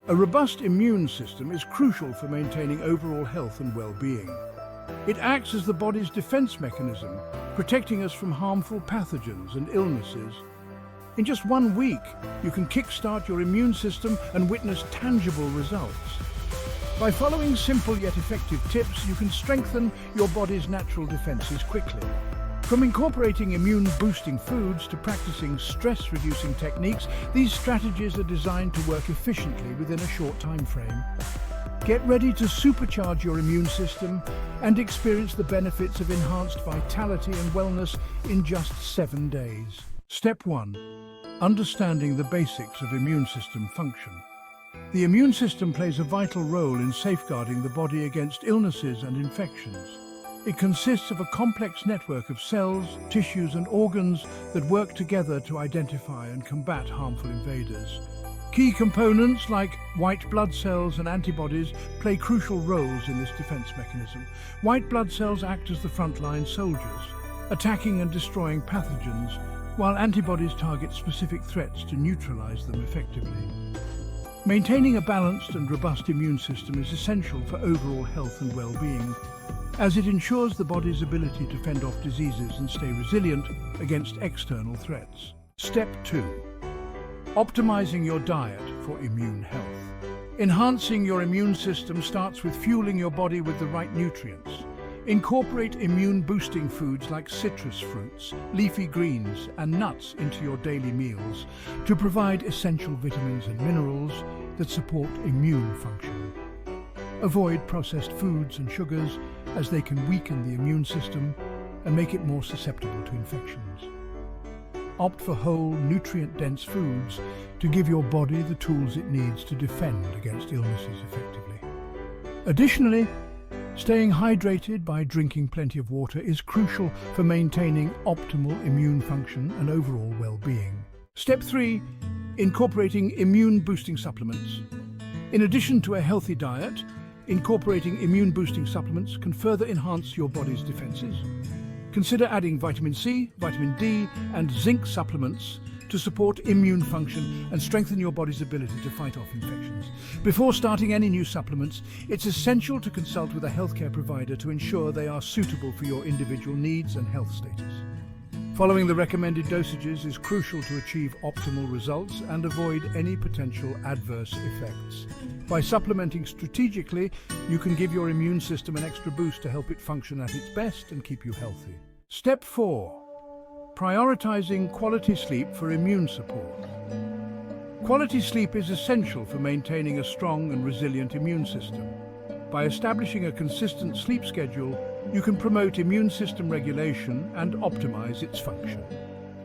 A robust immune system is crucial for maintaining overall health and well-being. It acts as the body's defense mechanism, protecting us from harmful pathogens and illnesses. In just 1 week, you can kickstart your immune system and witness tangible results. By following simple yet effective tips, you can strengthen your body's natural defenses quickly. From incorporating immune-boosting foods to practicing stress-reducing techniques, these strategies are designed to work efficiently within a short time frame. Get ready to supercharge your immune system and experience the benefits of enhanced vitality and wellness in just 7 days. Step 1. Understanding the basics of immune system function. The immune system plays a vital role in safeguarding the body against illnesses and infections. It consists of a complex network of cells, tissues and organs that work together to identify and combat harmful invaders. Key components like white blood cells and antibodies play crucial roles in this defense mechanism. White blood cells act as the frontline soldiers, attacking and destroying pathogens, while antibodies target specific threats to neutralize them effectively. Maintaining a balanced and robust immune system is essential for overall health and well-being, as it ensures the body's ability to fend off diseases and stay resilient against external threats. Step 2. Optimizing your diet for immune health. Enhancing your immune system starts with fueling your body with the right nutrients. Incorporate immune-boosting foods like citrus fruits, leafy greens, and nuts into your daily meals to provide essential vitamins and minerals that support immune function. Avoid processed foods and sugars, as they can weaken the immune system and make it more susceptible to infections. Opt for whole, nutrient-dense foods to give your body the tools it needs to defend against illnesses effectively. Additionally, staying hydrated by drinking plenty of water is crucial for maintaining optimal immune function and overall well-being. Step 3. Incorporating immune-boosting supplements. In addition to a healthy diet, incorporating immune-boosting supplements can further enhance your body's defenses. Consider adding vitamin C, vitamin D, and zinc supplements to support immune function and strengthen your body's ability to fight off infections. Before starting any new supplements, it's essential to consult with a healthcare provider to ensure they are suitable for your individual needs and health status. Following the recommended dosages is crucial to achieve optimal results and avoid any potential adverse effects. By supplementing strategically, you can give your immune system an extra boost to help it function at its best and keep you healthy. Step 4. Prioritizing quality sleep for immune support. Quality sleep is essential for maintaining a strong and resilient immune system. By establishing a consistent sleep schedule, you can promote immune system regulation and optimize its function.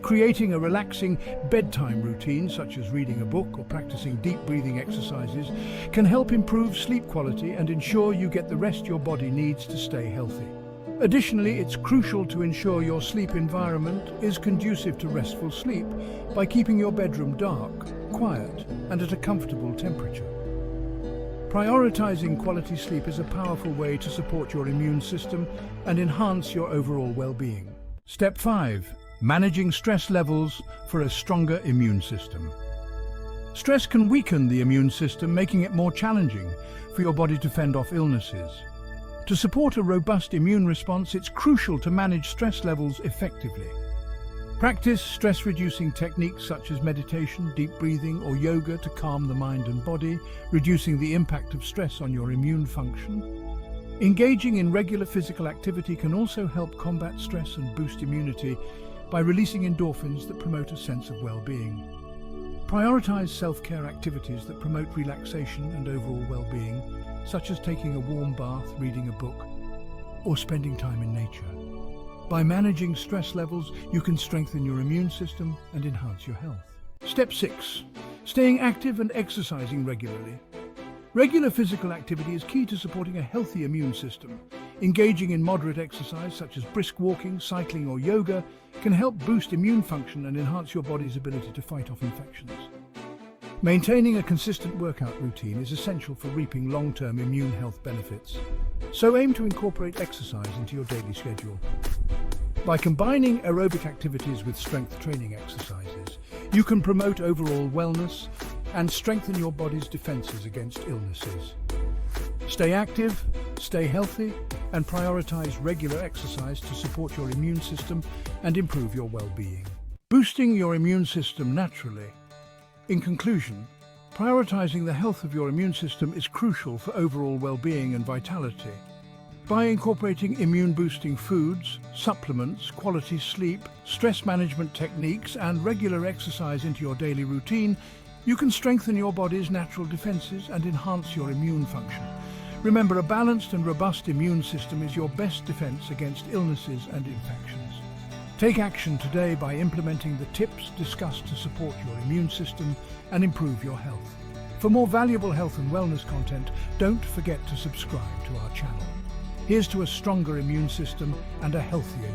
Creating a relaxing bedtime routine, such as reading a book or practicing deep breathing exercises, can help improve sleep quality and ensure you get the rest your body needs to stay healthy. Additionally, it's crucial to ensure your sleep environment is conducive to restful sleep by keeping your bedroom dark, quiet, and at a comfortable temperature. Prioritizing quality sleep is a powerful way to support your immune system and enhance your overall well-being. Step 5. Managing stress levels for a stronger immune system. Stress can weaken the immune system, making it more challenging for your body to fend off illnesses. To support a robust immune response, it's crucial to manage stress levels effectively. Practice stress-reducing techniques such as meditation, deep breathing, or yoga to calm the mind and body, reducing the impact of stress on your immune function. Engaging in regular physical activity can also help combat stress and boost immunity by releasing endorphins that promote a sense of well-being. Prioritize self-care activities that promote relaxation and overall well-being, such as taking a warm bath, reading a book, or spending time in nature. By managing stress levels, you can strengthen your immune system and enhance your health. Step 6. Staying active and exercising regularly. Regular physical activity is key to supporting a healthy immune system. Engaging in moderate exercise, such as brisk walking, cycling, or yoga, can help boost immune function and enhance your body's ability to fight off infections. Maintaining a consistent workout routine is essential for reaping long-term immune health benefits. So aim to incorporate exercise into your daily schedule. By combining aerobic activities with strength training exercises, you can promote overall wellness and strengthen your body's defenses against illnesses. Stay active, stay healthy, and prioritize regular exercise to support your immune system and improve your well-being. Boosting your immune system naturally. In conclusion, prioritizing the health of your immune system is crucial for overall well-being and vitality. By incorporating immune-boosting foods, supplements, quality sleep, stress management techniques, and regular exercise into your daily routine, you can strengthen your body's natural defenses and enhance your immune function. Remember, a balanced and robust immune system is your best defense against illnesses and infections. Take action today by implementing the tips discussed to support your immune system and improve your health. For more valuable health and wellness content, don't forget to subscribe to our channel. Here's to a stronger immune system and a healthier